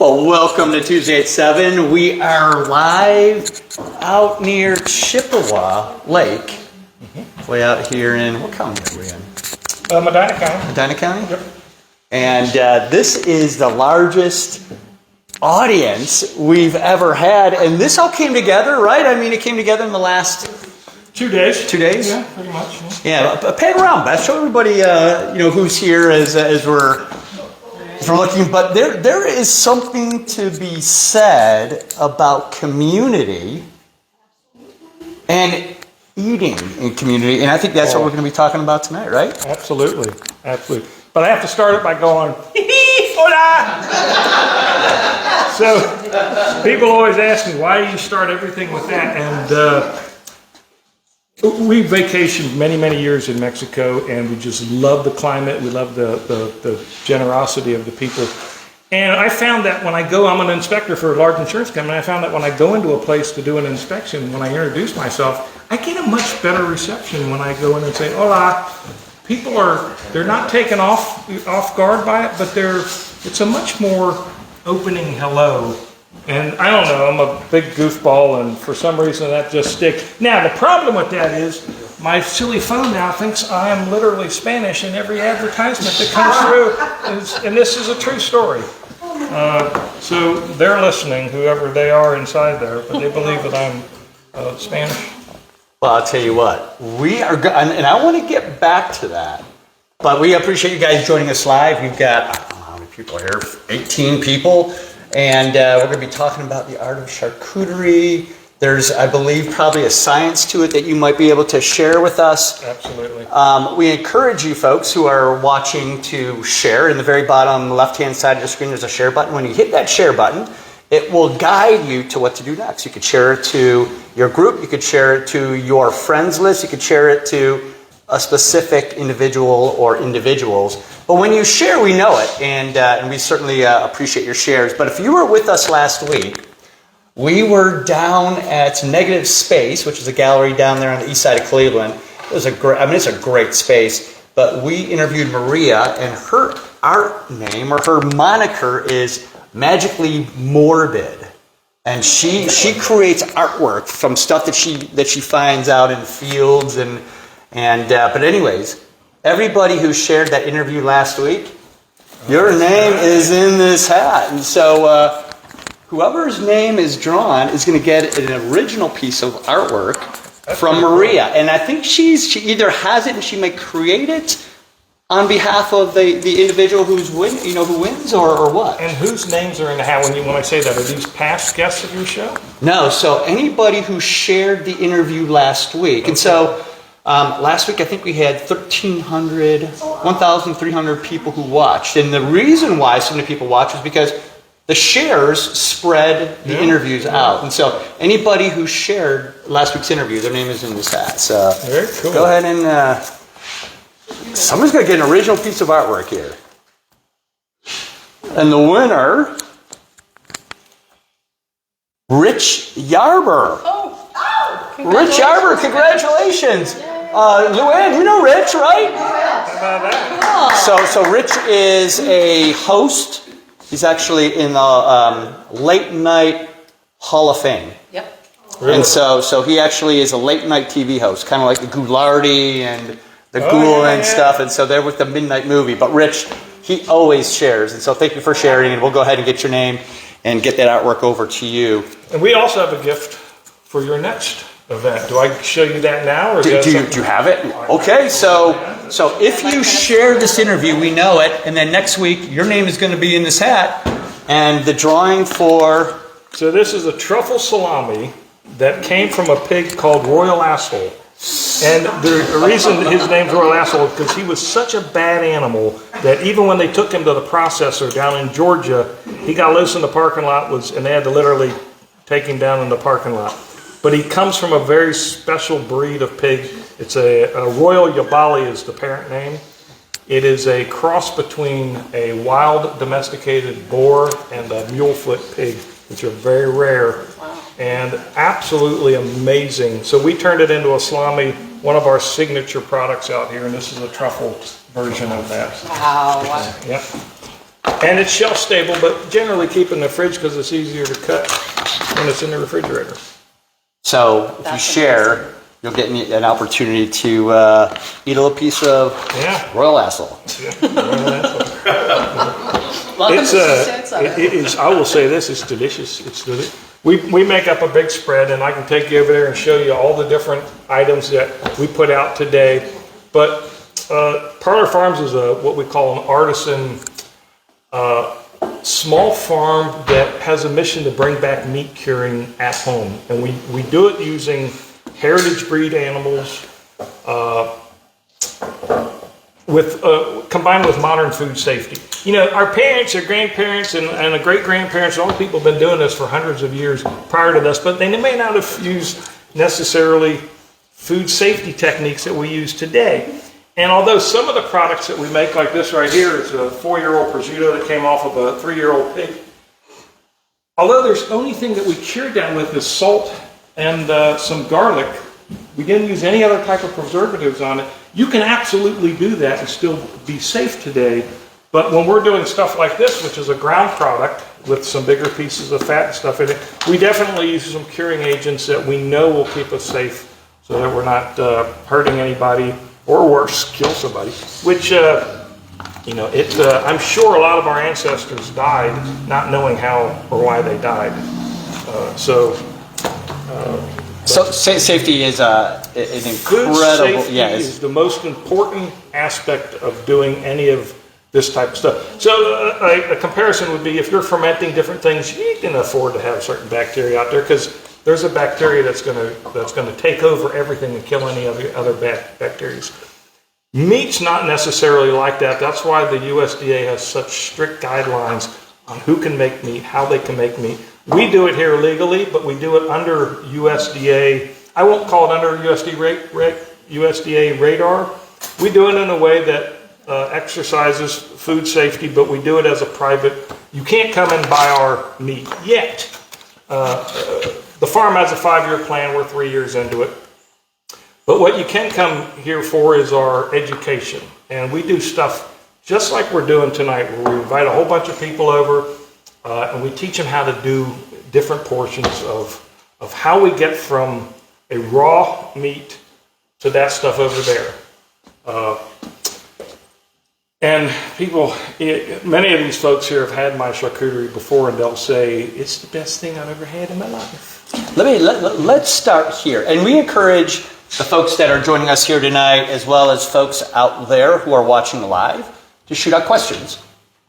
Well, welcome to Tuesday at 7. We are live out near Chippewa Lake. Way out here in, what county are we in? Medina County. Medina County? Yep. And this is the largest audience we've ever had. And this all came together, right? I mean, it came together in the last 2 days. 2 days? Yeah, pretty much. Yeah, pan around, Beth. Show everybody, who's here as we're looking. But there is something to be said about community and eating in community, and I think that's what we're going to be talking about tonight, right? Absolutely. But I have to start it by going, hola! So people always ask me, why do you start everything with that? And we vacationed many, many years in Mexico, and we just love the climate. We love the generosity of the people. And I found that when I go, I'm an inspector for a large insurance company, I found that when I go into a place to do an inspection, when I introduce myself, I get a much better reception when I go in and say, hola. People they're not taken off guard by it, but it's a much more opening hello. And I don't know, I'm a big goofball, and for some reason that just sticks. Now, the problem with that is my silly phone now thinks I am literally Spanish in every advertisement that comes through, and this is a true story. So they're listening, whoever they are inside there, but they believe that I'm Spanish. Well, I'll tell you what, we are, and I want to get back to that, but we appreciate you guys joining us live. We've got, I don't know how many people are here, 18 people, and we're going to be talking about the art of charcuterie. There's, I believe, probably a science to it that you might be able to share with us. Absolutely. We encourage you folks who are watching to share. In the very bottom left-hand side of the screen, there's a share button. When you hit that share button, it will guide you to what to do next. You could share it to your group. You could share it to your friends list. You could share it to a specific individual or individuals. But when you share, we know it, and we certainly appreciate your shares. But if you were with us last week, we were down at Negative Space, which is a gallery down there on the east side of Cleveland. It's a great space. But we interviewed Maria, and her art name or her moniker is Magically Morbid. And she creates artwork from stuff that she finds out in fields but anyways, everybody who shared that interview last week, your name is in this hat. And so whoever's name is drawn is going to get an original piece of artwork from Maria. And I think she either has it and she may create it on behalf of the individual who wins or what. And whose names are in the hat when I say that? Are these past guests of your show? No, so anybody who shared the interview last week. Okay. And so last week I think we had 1,300 people who watched. And the reason why so many people watched is because the shares spread the interviews out. And so anybody who shared last week's interview, their name is in this hat. So very cool. Go ahead and someone's going to get an original piece of artwork here. And the winner, Rich Yarber. Rich Yarber, congratulations. Luann, you know Rich, right? How about that? So Rich is a host. He's actually in the Late Night Hall of Fame. Yep. Really? And so he actually is a late night TV host, kind of like the Goulardi and the Ghoul and stuff. And so they're with the Midnight Movie. But Rich, he always shares. And so thank you for sharing. And we'll go ahead and get your name and get that artwork over to you. And we also have a gift for your next event. Do I show you that now? Or do you have it? Okay, so if you share this interview, we know it, and then next week your name is going to be in this hat, and the drawing for... So this is a truffle salami that came from a pig called Royal Asshole. And the reason his name's Royal Asshole is because he was such a bad animal that even when they took him to the processor down in Georgia, he got loose in the parking lot, and they had to literally take him down in the parking lot. But he comes from a very special breed of pig. It's a Royal Yabali is the parent name. It is a cross between a wild domesticated boar and a mulefoot pig, which are very rare and absolutely amazing. So we turned it into a salami, one of our signature products out here, and this is a truffle version of that. Wow. Yep. And it's shelf stable, but generally keep in the fridge because it's easier to cut when it's in the refrigerator. So if you share, you'll get an opportunity to eat a little piece of royal asshole. It is. I will say this: it's delicious. It's delicious. We make up a big spread, and I can take you over there and show you all the different items that we put out today. But Parlour Farms is what we call an artisan small farm that has a mission to bring back meat curing at home, and we do it using heritage breed animals. Combined with modern food safety. You know, our parents, our grandparents, and the great-grandparents, all the people have been doing this for hundreds of years prior to this, but they may not have used necessarily food safety techniques that we use today. And although some of the products that we make, like this right here, is a 4-year-old prosciutto that came off of a 3-year-old pig, although there's the only thing that we cured down with is salt and some garlic, we didn't use any other type of preservatives on it. You can absolutely do that and still be safe today. But when we're doing stuff like this, which is a ground product with some bigger pieces of fat and stuff in it, we definitely use some curing agents that we know will keep us safe so that we're not hurting anybody or worse, kill somebody. Which, I'm sure a lot of our ancestors died not knowing how or why they died. So safety is an incredible. Food safety is the most important aspect of doing any of this type of stuff. So a comparison would be if you're fermenting different things, you can afford to have certain bacteria out there because there's a bacteria that's going to take over everything and kill any other bacteria. Meat's not necessarily like that. That's why the USDA has such strict guidelines on who can make meat, how they can make meat. We do it here legally, but we do it under USDA. I won't call it under USDA radar. We do it in a way that exercises food safety, but we do it as a private. You can't come and buy our meat yet. The farm has a 5-year plan. We're 3 years into it. But what you can come here for is our education. And we do stuff just like we're doing tonight, where we invite a whole bunch of people over and we teach them how to do different portions of how we get from a raw meat to that stuff over there. And people, many of these folks here have had my charcuterie before, and they'll say, it's the best thing I've ever had in my life. Let's start here. And we encourage the folks that are joining us here tonight, as well as folks out there who are watching live, to shoot out questions.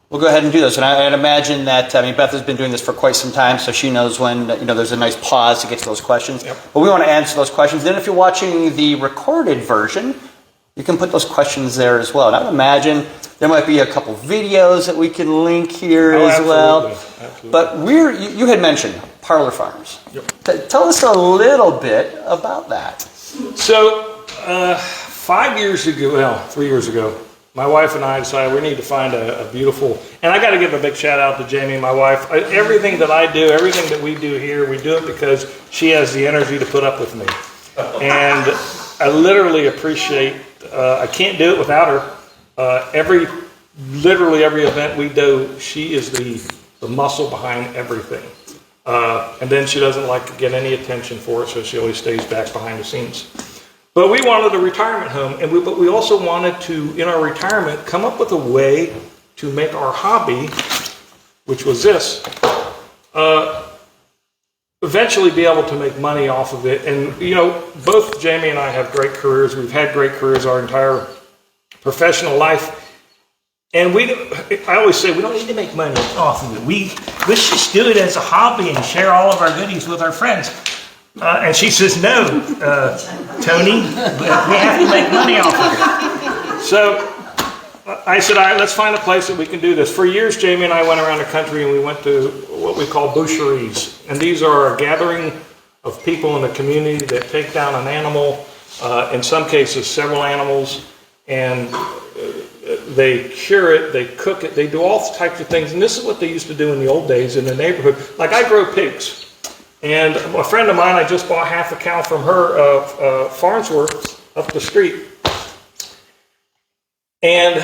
We'll go ahead and do those. And I'd imagine that, Beth has been doing this for quite some time, so she knows when, there's a nice pause to get to those questions. Yep. But we want to answer those questions. Then if you're watching the recorded version, you can put those questions there as well. And I would imagine there might be a couple videos that we can link here as well. Absolutely. But you had mentioned Parlour Farms. Yep. Tell us a little bit about that. So 3 years ago, my wife and I decided we need to find a beautiful, and I got to give a big shout out to Jamie, my wife. Everything that I do, everything that we do here, we do it because she has the energy to put up with me. And I literally appreciate, I can't do it without her. Literally every event we do, she is the muscle behind everything. And then she doesn't like to get any attention for it, so she always stays back behind the scenes. But we wanted a retirement home, but we also wanted to, in our retirement, come up with a way to make our hobby, which was this, eventually be able to make money off of it. And, both Jamie and I have great careers. We've had great careers our entire professional life. And I always say, we don't need to make money off of it. Let's just do it as a hobby and share all of our goodies with our friends. And she says, no, Tony, we have to make money off of it. So I said, all right, let's find a place that we can do this. For years, Jamie and I went around the country and we went to what we call boucheries. And these are a gathering of people in the community that take down an animal, in some cases several animals, and they cure it, they cook it, they do all types of things. And this is what they used to do in the old days in the neighborhood. Like, I grow pigs. And a friend of mine, I just bought half a cow from her, Farnsworth, up the street. And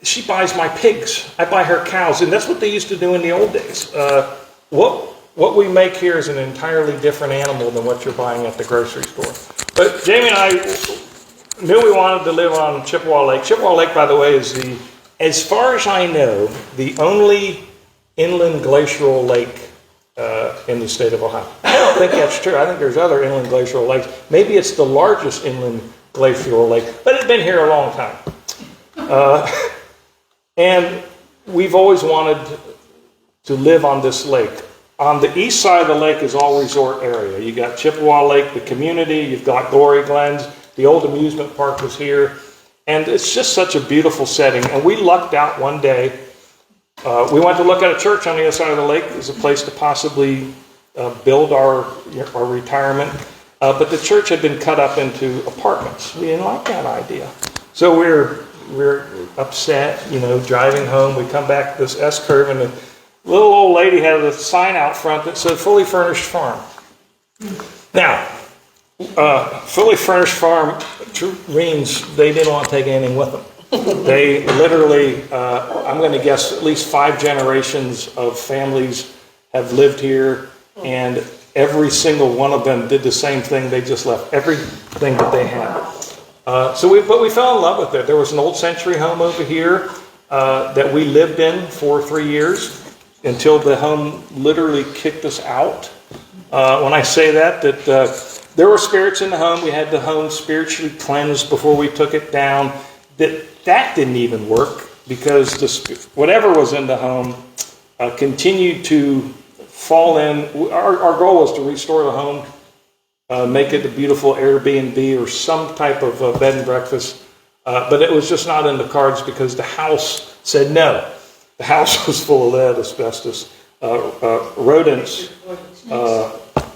she buys my pigs. I buy her cows, and that's what they used to do in the old days. What we make here is an entirely different animal than what you're buying at the grocery store. But Jamie and I knew we wanted to live on Chippewa Lake. Chippewa Lake, by the way, is as far as I know, the only inland glacial lake in the state of Ohio. I don't think that's true. I think there's other inland glacial lakes. Maybe it's the largest inland glacial lake, but it's been here a long time. And we've always wanted to live on this lake. On the east side of the lake is all resort area. You got Chippewa Lake, the community, you've got Glory Glens, the old amusement park was here, and it's just such a beautiful setting. And we lucked out one day. We went to look at a church on the other side of the lake as a place to possibly build our retirement, but the church had been cut up into apartments. We didn't like that idea, so we're upset. Driving home, we come back this S curve, and the little old lady had a sign out front that said "Fully Furnished Farm." Now, fully furnished farm means they didn't want to take anything with them. They literally, I'm going to guess, at least 5 generations of families have lived here, and every single one of them did the same thing. They just left everything that they had. But we fell in love with it. There was an old century home over here that we lived in for 3 years until the home literally kicked us out. When I say that there were spirits in the home. We had the home spiritually cleansed before we took it down. That didn't even work because whatever was in the home continued to fall in. Our goal was to restore the home, make it a beautiful Airbnb or some type of bed and breakfast, but it was just not in the cards because the house said no. The house was full of lead, asbestos, rodents.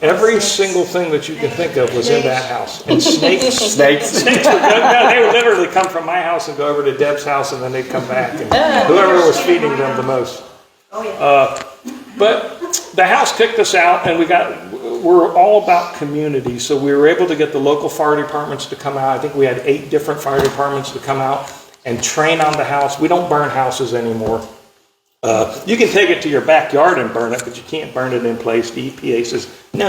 Every single thing that you can think of was in that house. And snakes. Snakes would literally come from my house and go over to Deb's house, and then they'd come back. And whoever was feeding them the most. But the house kicked us out, and we're all about community. So we were able to get the local fire departments to come out. I think we had 8 different fire departments to come out and train on the house. We don't burn houses anymore. You can take it to your backyard and burn it, but you can't burn it in place. The EPA says, no,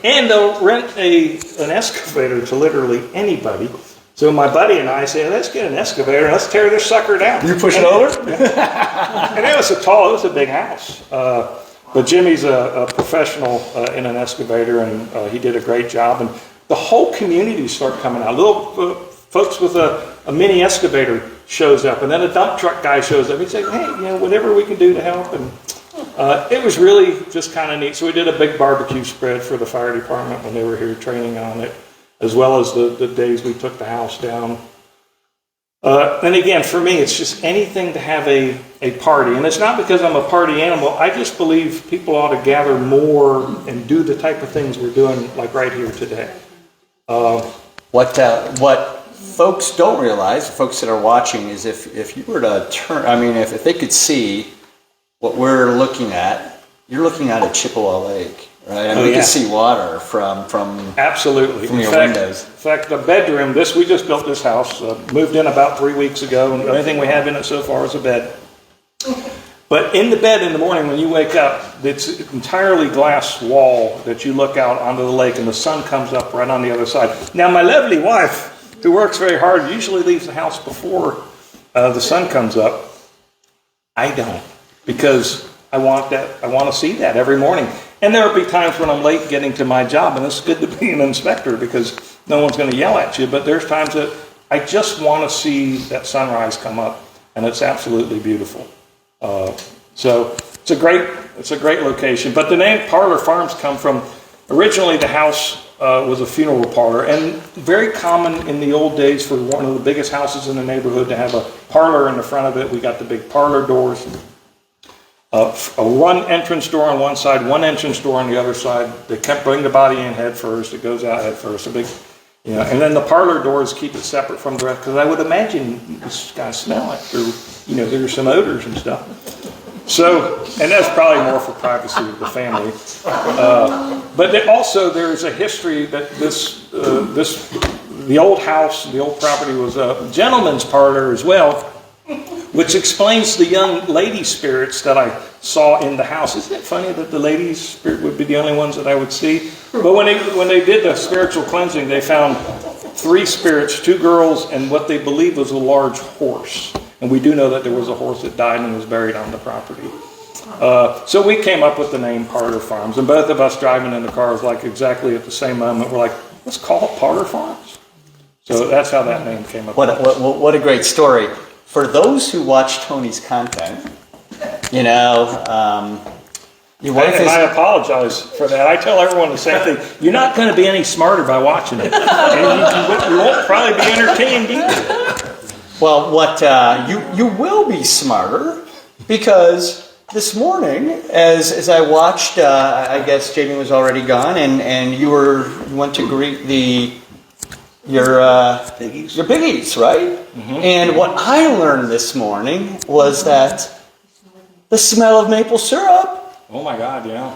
and they'll rent an excavator to literally anybody. So my buddy and I say, let's get an excavator and let's tear this sucker down. You push it over? And it was a big house. But Jimmy's a professional in an excavator, and he did a great job. And the whole community started coming out. Little folks with a mini excavator shows up, and then a dump truck guy shows up. He's like, hey, whatever we can do to help. And it was really just kind of neat. So we did a big barbecue spread for the fire department when they were here training on it, as well as the days we took the house down. And again, for me, it's just anything to have a party. And it's not because I'm a party animal. I just believe people ought to gather more and do the type of things we're doing, like right here today. What folks don't realize, folks that are watching, is if you were to turn, if they could see what we're looking at, you're looking at a Chippewa Lake, right? You can see water from absolutely from your windows. In fact, the bedroom. We just built this house, moved in about 3 weeks ago, and the only thing we have in it so far is a bed. But in the bed in the morning when you wake up, it's an entirely glass wall that you look out onto the lake, and the sun comes up right on the other side. Now, my lovely wife, who works very hard, usually leaves the house before the sun comes up. I don't, because I want to see that every morning. And there will be times when I'm late getting to my job, and it's good to be an inspector because no one's going to yell at you. But there's times that I just want to see that sunrise come up, and it's absolutely beautiful. So it's a great location. But the name Parlour Farms come from, originally the house was a funeral parlor, and very common in the old days for one of the biggest houses in the neighborhood to have a parlor in the front of it. We got the big parlor doors, one entrance door on one side, one entrance door on the other side. They kept bring the body in head first. It goes out head first. A big, and then the parlor doors keep it separate from the rest, because I would imagine it's got to smell after, there's some odors and stuff. So, and that's probably more for privacy of the family. But there's a history that the old house, the old property was a gentleman's parlor as well. which explains the young lady spirits that I saw in the house. Isn't it funny that the ladies' spirit would be the only ones that I would see? But when they did the spiritual cleansing, they found 3 spirits, 2 girls, and what they believed was a large horse. And we do know that there was a horse that died and was buried on the property. So we came up with the name Parlour Farms, and both of us driving in the car was like exactly at the same moment. We're like, let's call it Parlour Farms. So that's how that name came up. What a great story. For those who watch Tony's content, you know, I apologize for that. I tell everyone the same thing. You're not going to be any smarter by watching it. And you won't probably be entertained either. Well, you will be smarter, because this morning, as I watched, I guess Jamie was already gone, and you went to greet your biggies, right? Mm-hmm. And what I learned this morning was that the smell of maple syrup. Oh my God! Yeah.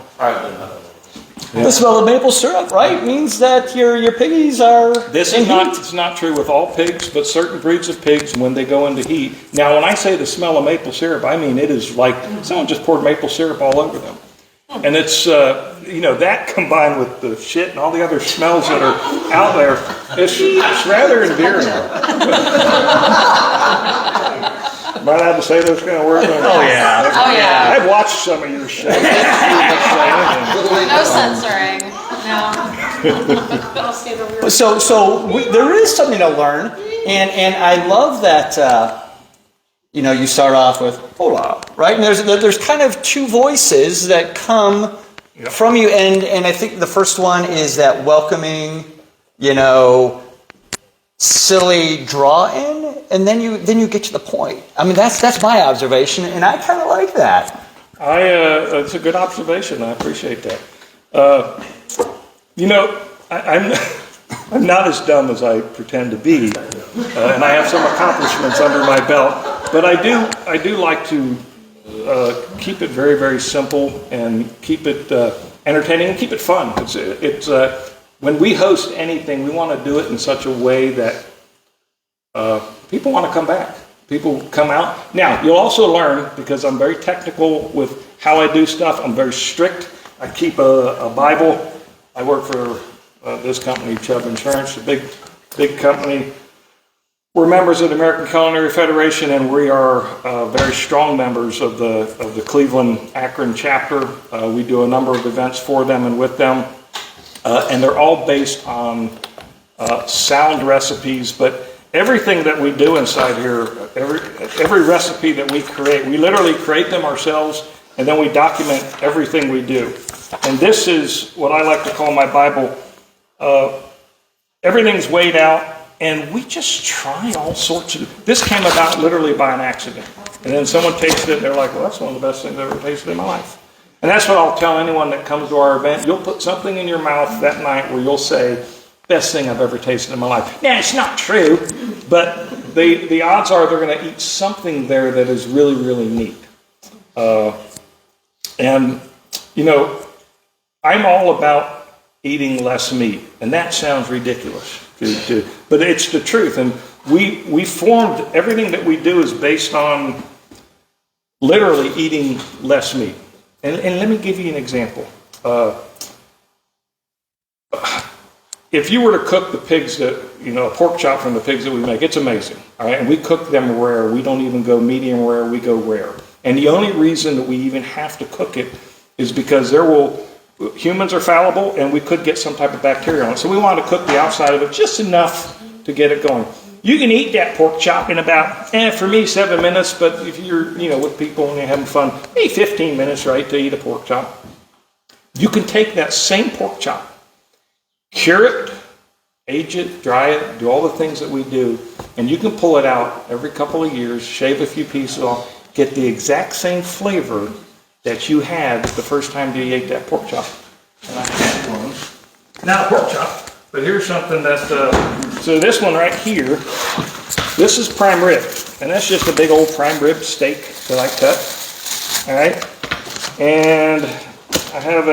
The smell of maple syrup, right, means that your piggies are. It's not true with all pigs, but certain breeds of pigs when they go into heat. Now, when I say the smell of maple syrup, I mean it is like someone just poured maple syrup all over them, and it's that combined with the shit and all the other smells that are out there, it's rather endearing. Am I allowed to say those kind of words? Oh yeah. I've watched some of your shows. No censoring. No. So there is something to learn, and I love that. You start off with hola, right? And there's kind of 2 voices that come from you, and I think the first one is that welcoming, silly draw in, and then you get to the point. I mean, that's my observation, and I kind of like that. It's a good observation. I appreciate that. I'm not as dumb as I pretend to be, and I have some accomplishments under my belt. But I do like to keep it very, very simple and keep it entertaining and keep it fun. It's when we host anything, we want to do it in such a way that people want to come back. People come out. Now, you'll also learn, because I'm very technical with how I do stuff. I'm very strict. I keep a Bible. I work for this company, Chubb Insurance, a big company. We're members of the American Culinary Federation, and we are very strong members of the Cleveland Akron chapter. We do a number of events for them and with them. And they're all based on sound recipes, but everything that we do inside here, every recipe that we create, we literally create them ourselves, and then we document everything we do. And this is what I like to call my Bible. Everything's weighed out, and we just try all sorts of. This came about literally by an accident, and then someone tasted it, and they're like, "Well, that's one of the best things I've ever tasted in my life." And that's what I'll tell anyone that comes to our event. You'll put something in your mouth that night where you'll say, "Best thing I've ever tasted in my life." Now, it's not true, but the odds are they're going to eat something there that is really, really neat. And I'm all about eating less meat, and that sounds ridiculous, but it's the truth. And we formed, everything that we do is based on literally eating less meat. And let me give you an example. If you were to cook the pigs that, a pork chop from the pigs that we make, it's amazing. All right, and we cook them rare. We don't even go medium rare, we go rare. And the only reason that we even have to cook it is because humans are fallible, and we could get some type of bacteria on it. So we want to cook the outside of it just enough to get it going. You can eat that pork chop in about, for me, 7 minutes, but if you're, with people and you're having fun, maybe 15 minutes, right, to eat a pork chop. You can take that same pork chop, cure it, age it, dry it, do all the things that we do, and you can pull it out every couple of years, shave a few pieces off, get the exact same flavor that you had the first time you ate that pork chop. And I had one. Not a pork chop, but here's something that, so this one right here, this is prime rib. And that's just a big old prime rib steak that I cut. All right. And I have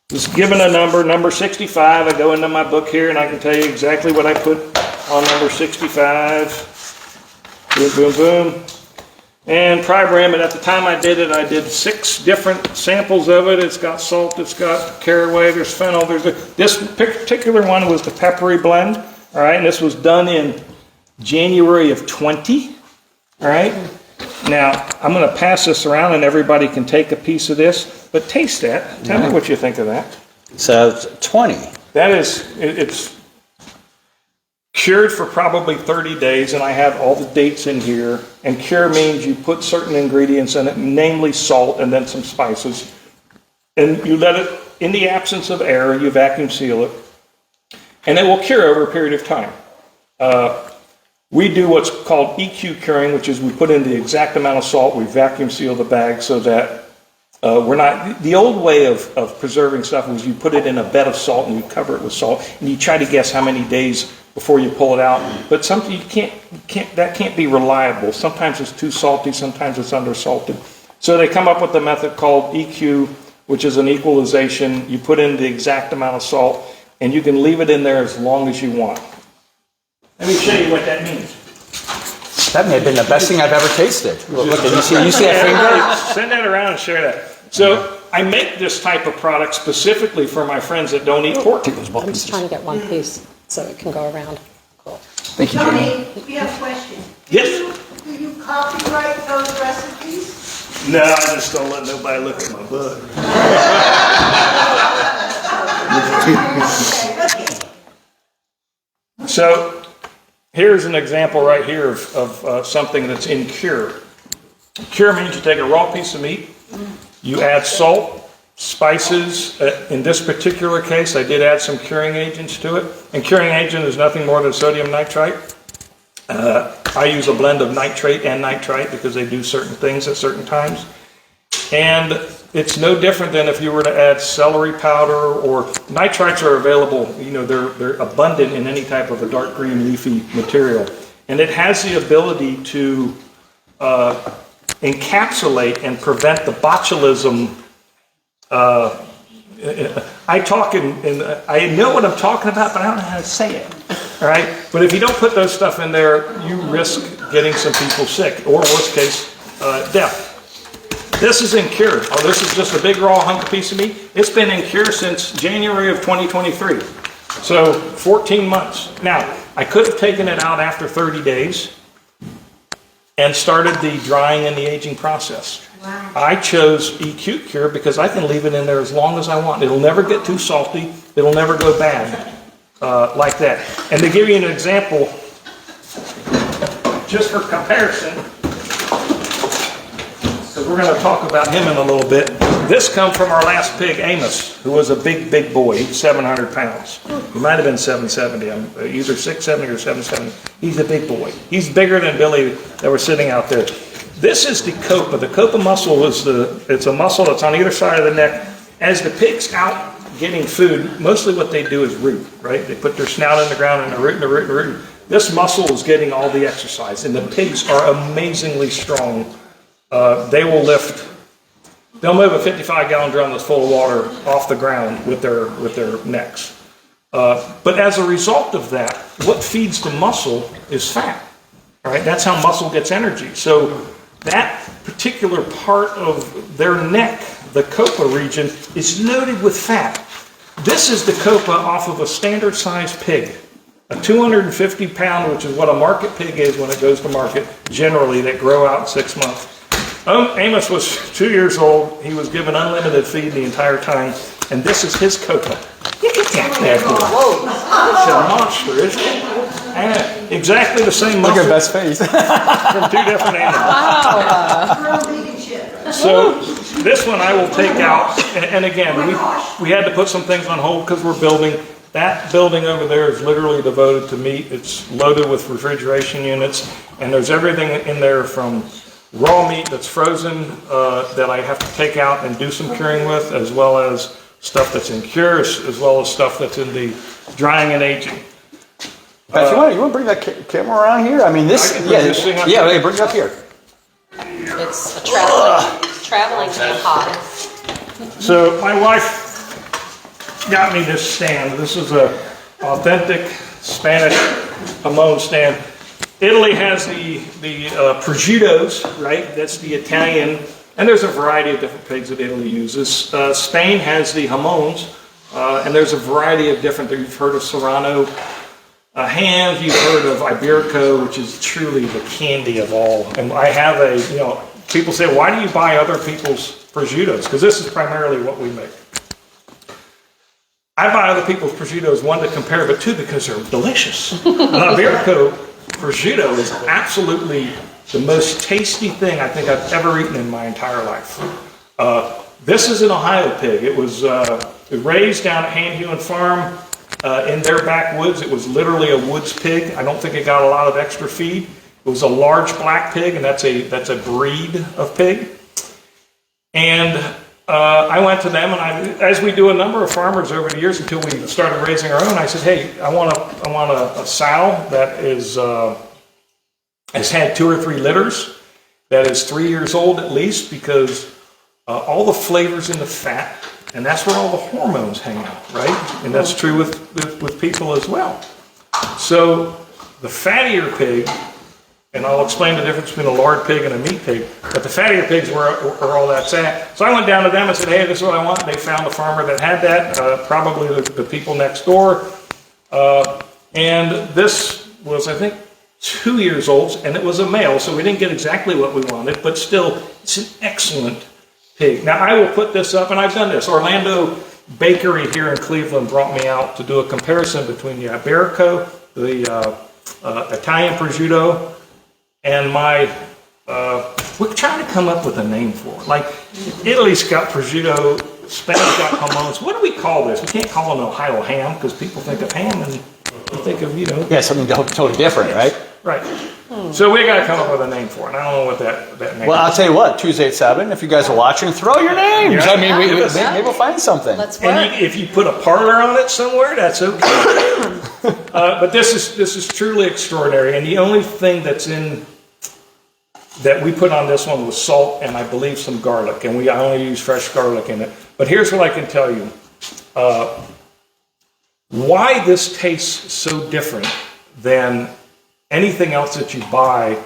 just given a number 65. I go into my book here and I can tell you exactly what I put on number 65. Boom, boom, boom. And prime rib, and at the time I did 6 different samples of it. It's got salt, it's got caraway, there's fennel. This particular one was the peppery blend, all right? And this was done in January of 20, all right? Now, I'm going to pass this around and everybody can take a piece of this, but taste that. Tell me what you think of that. So 20. That is, it's cured for probably 30 days, and I have all the dates in here. And cure means you put certain ingredients in it, namely salt and then some spices. And you let it, in the absence of air, you vacuum seal it. And it will cure over a period of time. We do what's called EQ curing, which is we put in the exact amount of salt, we vacuum seal the bag so that we're not, the old way of preserving stuff was you put it in a bed of salt and you cover it with salt and you try to guess how many days before you pull it out. But something that can't be reliable. Sometimes it's too salty, sometimes it's undersalted. So they come up with a method called EQ, which is an equalization. You put in the exact amount of salt and you can leave it in there as long as you want. Let me show you what that means. That may have been the best thing I've ever tasted. Look, you see that finger? Send that around and share that. So I make this type of product specifically for my friends that don't eat pork. I'm just trying to get one piece so it can go around. Cool. Thank you, Jenny. Tony, we have a question. Yes? Do you copyright those recipes? No, I just don't let nobody look at my butt. So here's an example right here of something that's in cure. Cure means you take a raw piece of meat, you add salt, spices. In this particular case, I did add some curing agents to it. And curing agent is nothing more than sodium nitrite. I use a blend of nitrate and nitrite because they do certain things at certain times. And it's no different than if you were to add celery powder, or nitrites are available, they're abundant in any type of a dark green leafy material. And it has the ability to encapsulate and prevent the botulism. I talk and I know what I'm talking about, but I don't know how to say it. All right? But if you don't put those stuff in there, you risk getting some people sick, or worst case, death. This is in cure. Oh, this is just a big raw hunk of piece of meat. It's been in cure since January of 2023. So 14 months. Now, I could have taken it out after 30 days and started the drying and the aging process. Wow. I chose EQ cure because I can leave it in there as long as I want. It'll never get too salty. It'll never go bad like that. And to give you an example, just for comparison, because we're going to talk about him in a little bit. This comes from our last pig, Amos, who was a big boy. He's 700 pounds. He might have been 770. Either 670 or 770. He's a big boy. He's bigger than Billy that were sitting out there. This is the copa. The copa muscle is it's a muscle that's on either side of the neck. As the pig's out getting food, mostly what they do is root, right? They put their snout in the ground and they're rooting, rooting, rooting. This muscle is getting all the exercise, and the pigs are amazingly strong. They will lift. They'll move a 55-gallon drum that's full of water off the ground with their necks. But as a result of that, what feeds the muscle is fat. All right, that's how muscle gets energy. So that particular part of their neck, the copa region, is loaded with fat. This is the copa off of a standard-sized pig, a 250-pound, which is what a market pig is when it goes to market, generally, that grow out in 6 months. Amos was 2 years old. He was given unlimited feed the entire time, and this is his copa. Look at that bad boy. It's a monster, isn't it? And exactly the same muscle. Look at Beth's face. From 2 different animals. So this one I will take out, and again, we had to put some things on hold because we're building. That building over there is literally devoted to meat. It's loaded with refrigeration units, and there's everything in there from raw meat that's frozen that I have to take out and do some curing with, as well as stuff that's in cures, as well as stuff that's in the drying and aging. Beth, you want to bring that camera around here? I mean, bring it up here. It's a traveling pod. So my wife got me this stand. This is a authentic Spanish jamon stand. Italy has the prosciuttos, right? That's the Italian, and there's a variety of different pigs that Italy uses. Spain has the jamons, and there's a variety of different. You've heard of Serrano hams. You've heard of Iberico, which is truly the candy of all. And I have people say, why do you buy other people's prosciuttos? Because this is primarily what we make. I buy other people's prosciuttos, one, to compare, but two, because they're delicious. An Iberico prosciutto is absolutely the most tasty thing I think I've ever eaten in my entire life. This is an Ohio pig. It was raised down at Hand Farm in their backwoods. It was literally a woods pig. I don't think it got a lot of extra feed. It was a large black pig, and that's a breed of pig. And I went to them, and as we do a number of farmers over the years until we started raising our own, I said, hey, I want a sow that has had 2 or 3 litters, that is 3 years old at least, because all the flavors in the fat, and that's where all the hormones hang out, right? And that's true with people as well. So the fattier pig, and I'll explain the difference between a lard pig and a meat pig, but the fattier pigs were all that's at. So I went down to them and said, hey, this is what I want. They found a farmer that had that, probably the people next door. And this was, I think, 2 years old, and it was a male, so we didn't get exactly what we wanted, but still, it's an excellent pig. Now, I will put this up, and I've done this. Orlando Bakery here in Cleveland brought me out to do a comparison between the Iberico, the Italian prosciutto, and we're trying to come up with a name for it. Like, Italy's got prosciutto, Spain's got jamones. What do we call this? We can't call it an Ohio ham, because people think of ham and you think of, Yeah, something totally different, right? Right. So we got to come up with a name for it. I don't know what that name Well, is. I'll tell you what, Tuesday at 7, if you guys are watching, throw your names. Yeah. I mean, maybe we'll find something. Let's work. And if you put a parlor on it somewhere, that's okay. But this is truly extraordinary. And the only thing that we put on this one was salt and I believe some garlic. And I only use fresh garlic in it. But here's what I can tell you. Why this tastes so different than anything else that you buy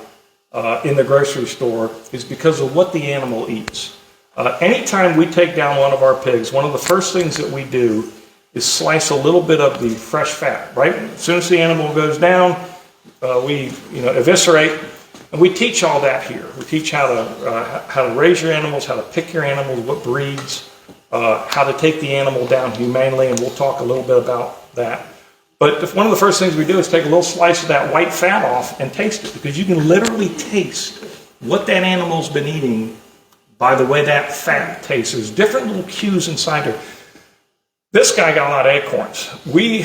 in the grocery store is because of what the animal eats. Anytime we take down one of our pigs, one of the first things that we do is slice a little bit of the fresh fat, right? As soon as the animal goes down, we eviscerate, and we teach all that here. We teach how to raise your animals, how to pick your animals, what breeds, how to take the animal down humanely, and we'll talk a little bit about that. But one of the first things we do is take a little slice of that white fat off and taste it, because you can literally taste what that animal's been eating by the way that fat tastes. There's different little cues inside there. This guy got a lot of acorns. We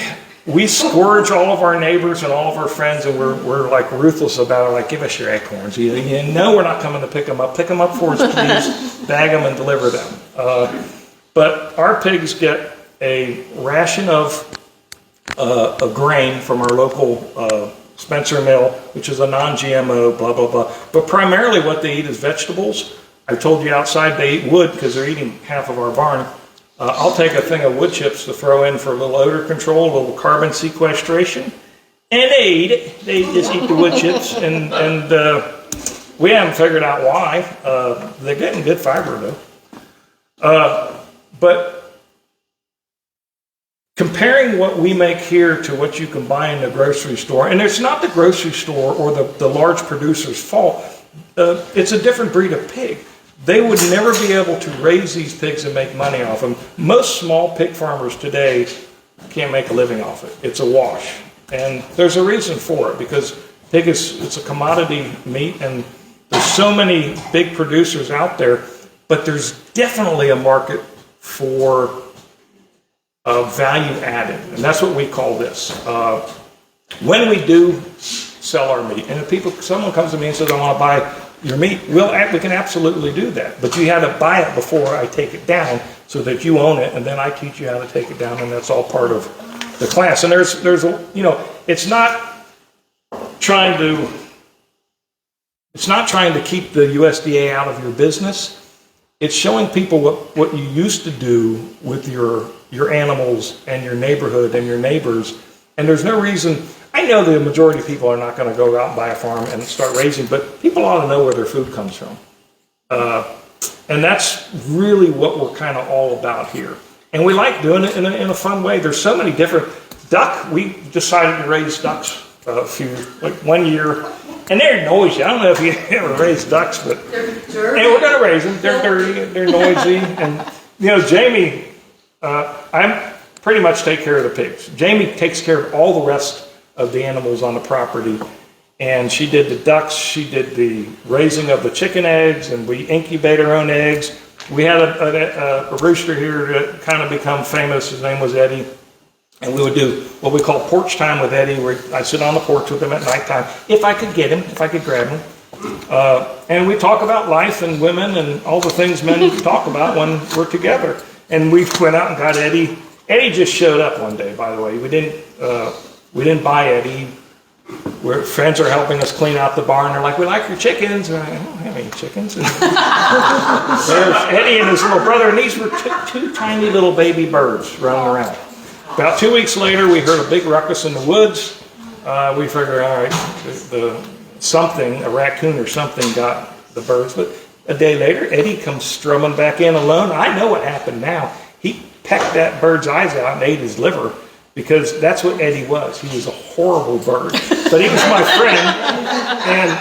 scourge all of our neighbors and all of our friends, and we're like ruthless about it. Like, give us your acorns. You know we're not coming to pick them up. Pick them up for us, please. Bag them and deliver them. But our pigs get a ration of grain from our local Spencer Mill, which is a non-GMO, blah, blah, blah. But primarily what they eat is vegetables. I told you outside they eat wood because they're eating half of our barn. I'll take a thing of wood chips to throw in for a little odor control, a little carbon sequestration, and they eat it. They just eat the wood chips, and we haven't figured out why. They're getting good fiber, though. But comparing what we make here to what you can buy in the grocery store, and it's not the grocery store or the large producer's fault, it's a different breed of pig. They would never be able to raise these pigs and make money off them. Most small pig farmers today can't make a living off it. It's a wash. And there's a reason for it, because pig it's a commodity meat, and there's so many big producers out there, but there's definitely a market for value added, and that's what we call this. When we do sell our meat, and if someone comes to me and says, I want to buy your meat, we can absolutely do that. But you had to buy it before I take it down so that you own it, and then I teach you how to take it down, and that's all part of the class. And there's it's not trying to keep the USDA out of your business. It's showing people what you used to do with your animals and your neighborhood and your neighbors, And there's no reason, I know the majority of people are not going to go out and buy a farm and start raising, but people ought to know where their food comes from. And that's really what we're kind of all about here. And we like doing it in a fun way. There's so many different, we decided to raise ducks like 1 year. And they're noisy. I don't know if you ever raised ducks, but we're going to raise them. They're dirty, they're noisy. And, Jamie, I pretty much take care of the pigs. Jamie takes care of all the rest of the animals on the property. And she did the ducks, she did the raising of the chicken eggs, and we incubate our own eggs. We had a rooster here that kind of become famous. His name was Eddie. And we would do what we call porch time with Eddie, where I sit on the porch with him at nighttime, if I could get him, if I could grab him. And we talk about life and women and all the things men talk about when we're together. And we went out and got Eddie. Eddie just showed up one day, by the way. We didn't buy Eddie. Friends are helping us clean out the barn. They're like, we like your chickens. And I don't have any chickens. And there's Eddie and his little brother, and these were two tiny little baby birds running around. About 2 weeks later, we heard a big ruckus in the woods. We figured, all right, a raccoon or something got the birds. But a day later, Eddie comes strumming back in alone. I know what happened now. He pecked that bird's eyes out and ate his liver, because that's what Eddie was. He was a horrible bird. But he was my friend. And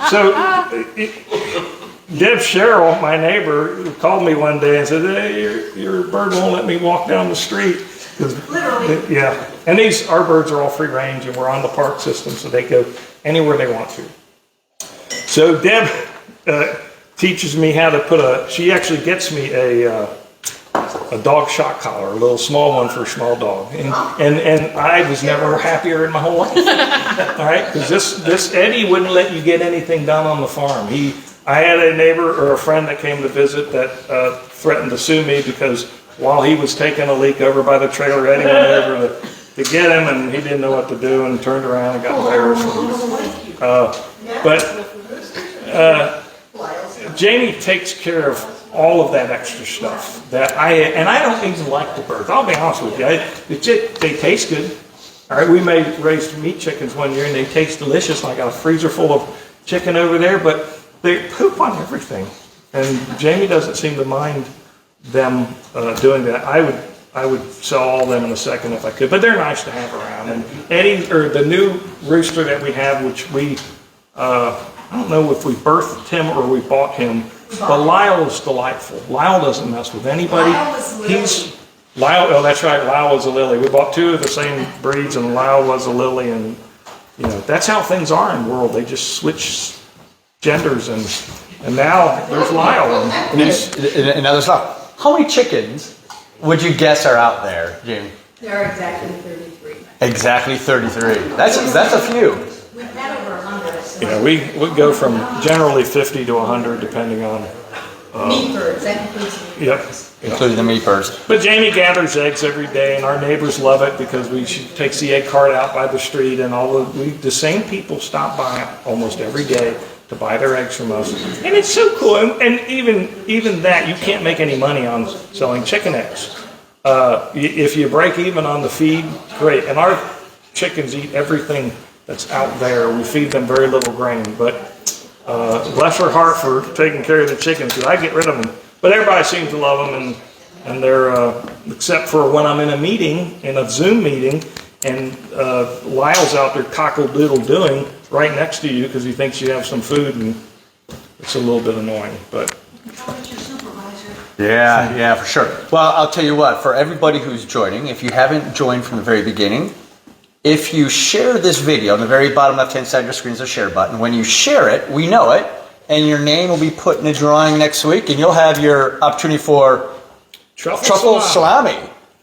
so Deb Sherrill, my neighbor, called me one day and said, hey, your bird won't let me walk down the street. Literally. Yeah. And our birds are all free range, and we're on the park system, so they go anywhere they want to. So Deb teaches me how to she actually gets me a dog shock collar, a little small one for a small dog. And I was never happier in my whole life. All right? Because this Eddie wouldn't let you get anything done on the farm. I had a neighbor or a friend that came to visit that threatened to sue me because while he was taking a leak over by the trailer, Eddie went over to get him, and he didn't know what to do and turned around and got embarrassed. Jamie takes care of all of that extra stuff and I don't even like the birds. I'll be honest with you. They taste good. All right, we raised meat chickens one year, and they taste delicious. I got a freezer full of chicken over there, but they poop on everything. And Jamie doesn't seem to mind them doing that. I would sell all of them in a second if I could, but they're nice to have around. And the new rooster that we have, which I don't know if we birthed him or we bought him, but Lyle is delightful. Lyle doesn't mess with anybody. Lyle, oh, that's right, Lyle was a Lily. We bought two of the same breeds, and Lyle was a Lily, and that's how things are in the world. They just switch genders, and now there's Lyle. And now there's Lyle. How many chickens would you guess are out there, Jamie? There are exactly 33. Exactly 33. That's a few. We've had over 100. So We go from generally 50 to 100, depending on meat birds, that includes meat birds. Including the meat birds. But Jamie gathers eggs every day, and our neighbors love it because she takes the egg cart out by the street, and the same people stop by almost every day to buy their eggs from us. And it's so cool. And even that, you can't make any money on selling chicken eggs. If you break even on the feed, great. And our chickens eat everything that's out there. We feed them very little grain. But bless her heart for taking care of the chickens, because I get rid of them. But everybody seems to love them, and they're, except for when I'm in a Zoom meeting, and Lyle's out there cockle-doodle-doing right next to you because he thinks you have some food, and it's a little bit annoying. But yeah, for sure. Well, I'll tell you what, for everybody who's joining, if you haven't joined from the very beginning, if you share this video, on the very bottom left-hand side of your screen is a share button. When you share it, we know it, and your name will be put in a drawing next week, and you'll have your opportunity for truffle salami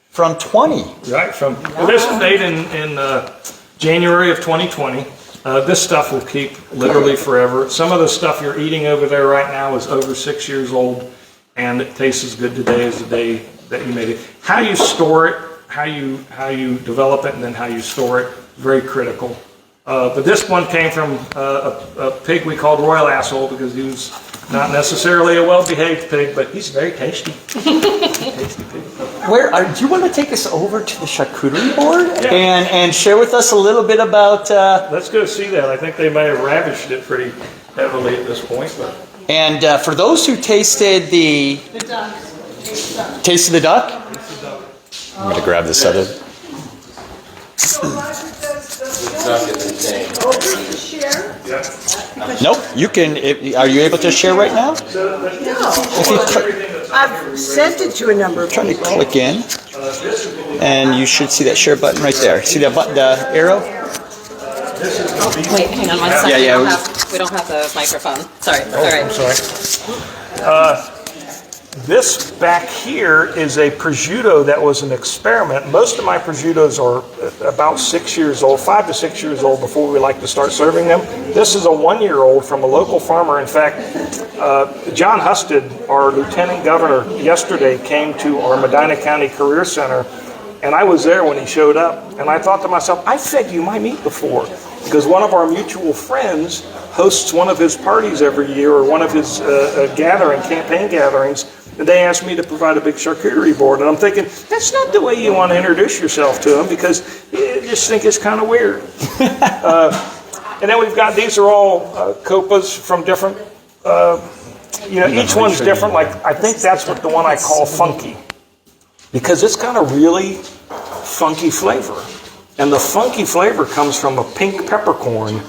from 20. Right, this is made in January of 2020. This stuff will keep literally forever. Some of the stuff you're eating over there right now is over 6 years old, and it tastes as good today as the day that you made it. How you store it, how you develop it, and then how you store it, very critical. But this one came from a pig we called Royal Asshole because he was Not necessarily a well-behaved pig, but he's very tasty. Tasty pig. Do you want to take us over to the charcuterie board Yeah. and share with us a little bit about? Let's go see that. I think they may have ravished it pretty heavily at this point. But And for those who tasted the duck. taste of the duck, I'm going to grab this other. So Roger does the share? Nope, you can. Are you able to share right now? No. If you I've sent it to a number of try to people. click in, and you should see that share button right there. See that button, the arrow? Wait, hang on one second. Yeah, yeah, We don't have the microphone. Sorry. All right. I'm sorry. This back here is a prosciutto that was an experiment. Most of my prosciuttos are about 6 years old, 5 to 6 years old before we like to start serving them. This is a 1-year-old from a local farmer. In fact, John Husted, our lieutenant governor, yesterday came to our Medina County Career Center, and I was there when he showed up. And I thought to myself, I fed you my meat before, because one of our mutual friends hosts one of his parties every year, or one of his campaign gatherings. And they asked me to provide a big charcuterie board. And I'm thinking, that's not the way you want to introduce yourself to them, because you just think it's kind of weird. And then we've got, these are all copas from different, each one's different. Like, I think that's what the one I call funky, because it's got a really funky flavor. And the funky flavor comes from a pink peppercorn.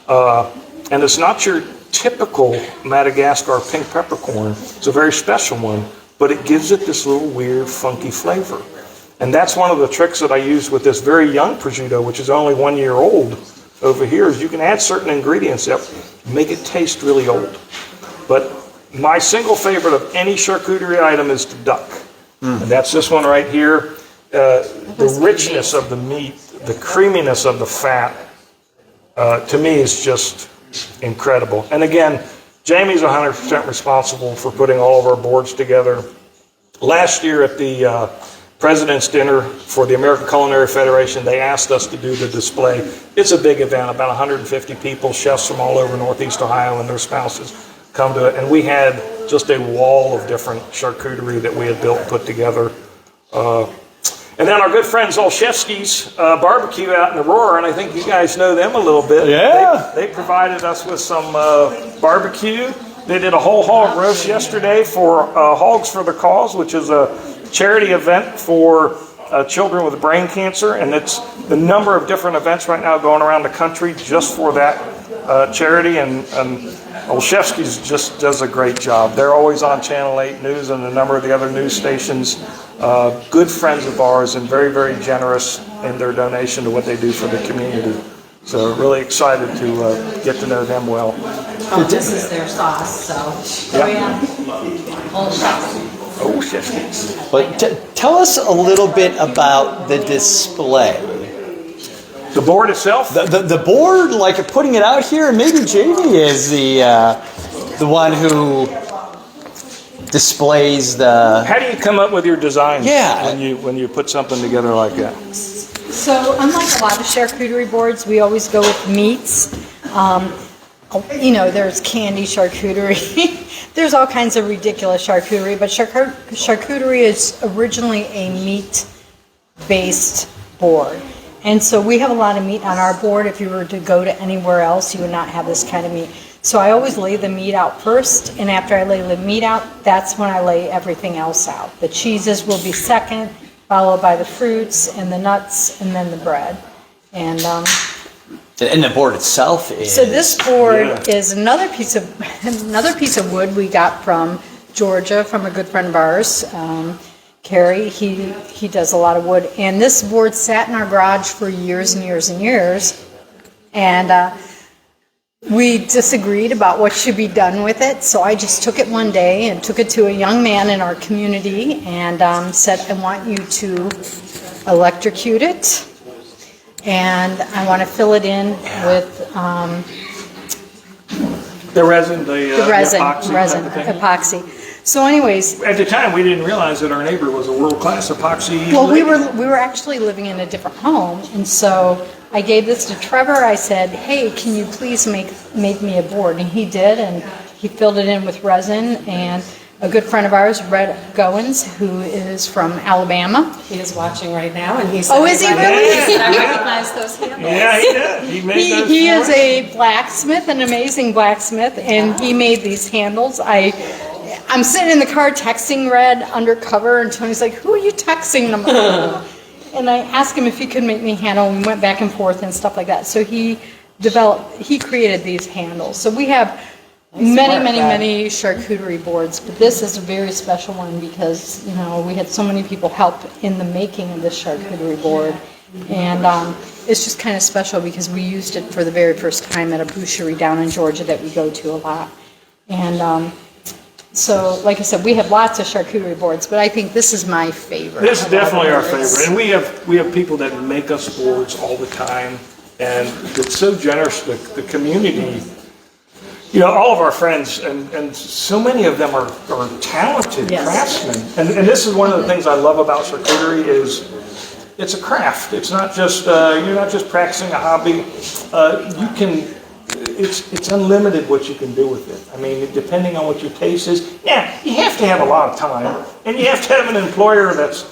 And it's not your typical Madagascar pink peppercorn. It's a very special one, but it gives it this little weird funky flavor. And that's one of the tricks that I use with this very young prosciutto, which is only 1 year old over here, is you can add certain ingredients that make it taste really old. But my single favorite of any charcuterie item is the duck. And that's this one right here. The richness of the meat, the creaminess of the fat, to me is just incredible. And again, Jamie's 100% responsible for putting all of our boards together. Last year at the President's Dinner for the American Culinary Federation, they asked us to do the display. It's a big event, about 150 people, chefs from all over Northeast Ohio and their spouses come to it. And we had just a wall of different charcuterie that we had built and put together. And then our good friends Olszewski's barbecue out in Aurora, and I think you guys know them a little bit. Yeah. They provided us with some barbecue. They did a whole hog roast yesterday for Hogs for the Cause, which is a charity event for children with brain cancer. And it's the number of different events right now going around the country just for that charity. And Olszewski's just does a great job. They're always on Channel 8 News and a number of the other news stations. Good friends of ours, and very, very generous in their donation to what they do for the community. So really excited to get to know them well. Oh, this is their sauce, so. Yeah. Old Chefs. Oh, Chef's. But tell us a little bit about the display. The board itself? The board, like putting it out here, and maybe Jamie is the one who displays the. How do you come up with your designs? Yeah. When you put something together like that? So unlike a lot of charcuterie boards, we always go with meats. There's candy charcuterie. There's all kinds of ridiculous charcuterie, but charcuterie is originally a meat-based board. And so we have a lot of meat on our board. If you were to go to anywhere else, you would not have this kind of meat. So I always lay the meat out first, and after I lay the meat out, that's when I lay everything else out. The cheeses will be second, followed by the fruits and the nuts, and then the bread. And the board itself is. so this board is another piece of wood we got from Georgia, from a good friend of ours, Carrie. He does a lot of wood, and this board sat in our garage for years and years and years, and we disagreed about what should be done with it. So I just took it one day and took it to a young man in our community and said, I want you to electrocute it, and I want to fill it in with The resin, the resin, epoxy. epoxy. So anyways, At the time, we didn't realize that our neighbor was a world-class epoxy. well, we lady. were actually living in a different home, and so I gave this to Trevor. I said, hey, can you please make me a board? And he did, and he filled it in with resin, and a good friend of ours, Red Goins, who is from Alabama. He is watching right now, and he's. Oh, is he really? I recognize those handles. Yeah, he did. He made those He for is us. a blacksmith, an amazing blacksmith, and he made these handles. I'm sitting in the car texting Red undercover, and Tony's like, "Who are you texting them?" And I asked him if he could make me a handle, and we went back and forth and stuff like that. So he created these handles. So we have many charcuterie boards, but this is a very special one because, we had so many people help in the making of this charcuterie board. And it's just kind of special because we used it for the very first time at a boucherie down in Georgia that we go to a lot. And so, like I said, we have lots of charcuterie boards, but I think this is my favorite. This is definitely our boards. favorite, and we have people that make us boards all the time, and it's so generous. The community, all of our friends, and so many of them are talented Yes. craftsmen. And this is one of the things I love about charcuterie is it's a craft. It's not just you're not just practicing a hobby. You can. It's unlimited what you can do with it. I mean, depending on what your taste is. Yeah, you have to have a lot of time, and you have to have an employer that's,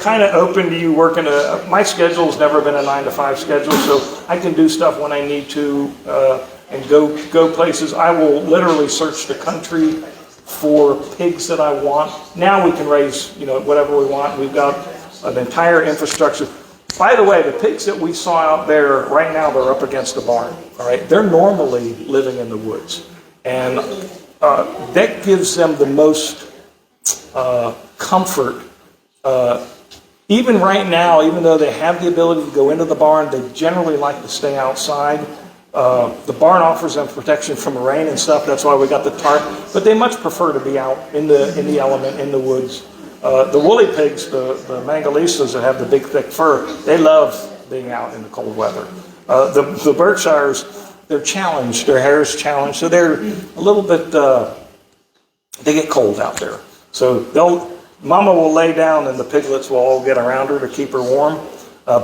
kind of open to you working. My schedule's never been a 9-to-5 schedule, so I can do stuff when I need to and go places. I will literally search the country for pigs that I want. Now we can raise, whatever we want. We've got an entire infrastructure. By the way, the pigs that we saw out there right now, they're up against the barn. All right, they're normally living in the woods, and that gives them the most comfort. Even right now, even though they have the ability to go into the barn, they generally like to stay outside. The barn offers them protection from rain and stuff. That's why we got the tarp. But they much prefer to be out in the element, in the woods. The woolly pigs, the Mangalistas that have the big thick fur, they love being out in the cold weather. The Berkshires, they're challenged. Their hair is challenged, so they're a little bit. They get cold out there. So Mama will lay down, and the piglets will all get around her to keep her warm.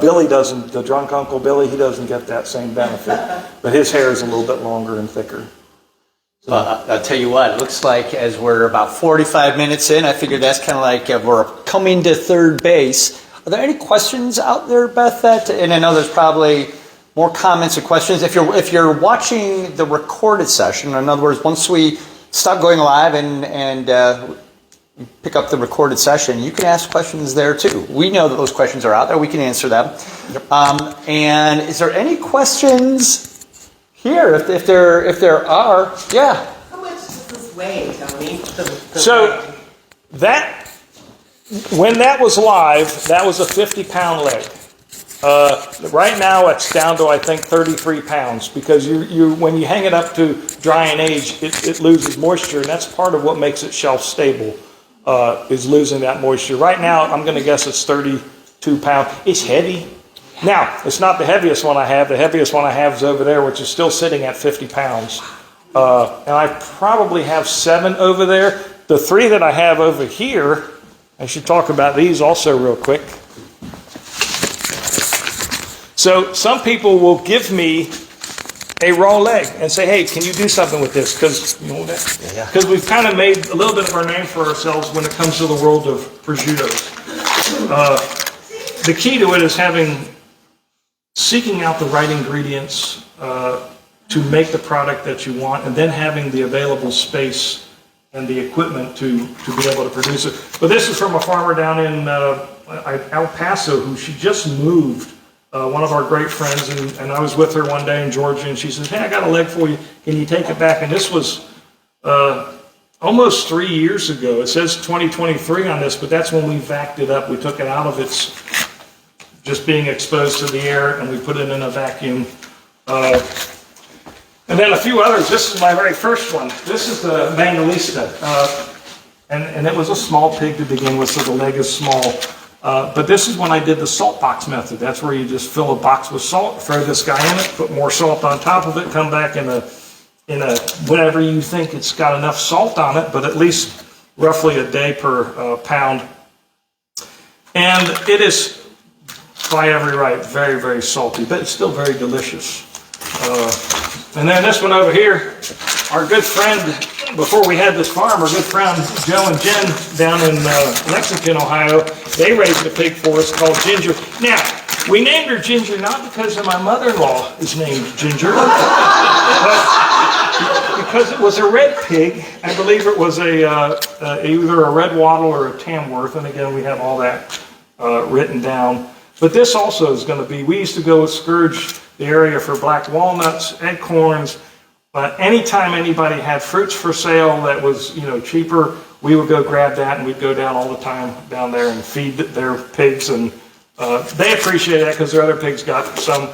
Billy doesn't. The drunk Uncle Billy, he doesn't get that same benefit, but his hair is a little bit longer and thicker. I'll tell you what, it looks like as we're about 45 minutes in, I figure that's kind of like we're coming to third base. Are there any questions out there, Beth? And I know there's probably more comments and questions. If you're watching the recorded session, in other words, once we stop going live and pick up the recorded session, you can ask questions there too. We know that those questions are out there. We can answer them. Yep. And is there any questions here? If there are, yeah. How much does this weigh, Tony? So when that was live, that was a 50-pound leg. Right now, it's down to I think 33 pounds because when you hang it up to dry and age, it loses moisture, and that's part of what makes it shelf stable. Is losing that moisture. Right now, I'm going to guess it's 32 pounds. It's heavy. Now, it's not the heaviest one I have. The heaviest one I have is over there, which is still sitting at 50 pounds. And I probably have 7 over there. The 3 that I have over here, I should talk about these also real quick. So some people will give me a raw leg and say, hey, can you do something with this? Because we've kind of made a little bit of our name for ourselves when it comes to the world of prosciuttos. The key to it is seeking out the right ingredients to make the product that you want, and then having the available space and the equipment to be able to produce it. But this is from a farmer down in El Paso who she just moved. One of our great friends, and I was with her one day in Georgia, and she says, hey, I got a leg for you. Can you take it back? And this was almost 3 years ago. It says 2023 on this, but that's when we vacuumed it up. We took it out of its just being exposed to the air, and we put it in a vacuum. And then a few others. This is my very first one. This is the Mangalista. And it was a small pig to begin with, so the leg is small. But this is when I did the salt box method. That's where you just fill a box with salt, throw this guy in it, put more salt on top of it, come back in a whatever you think it's got enough salt on it, but at least roughly a day per pound. And it is, by every right, very, very salty, but it's still very delicious. And then this one over here, our good friend, before we had this farm, our good friend Joe and Jen down in Lexington, Ohio, they raised a pig for us called Ginger. Now, we named her Ginger not because of my mother-in-law is named Ginger, but because it was a red pig. I believe it was either a red wattle or a Tamworth, and again, we have all that written down. But this also is going to be, we used to go scourge the area for black walnuts, acorns. Anytime anybody had fruits for sale that was, cheaper, we would go grab that, and we'd go down all the time down there and feed their pigs. And they appreciate that because their other pigs got some.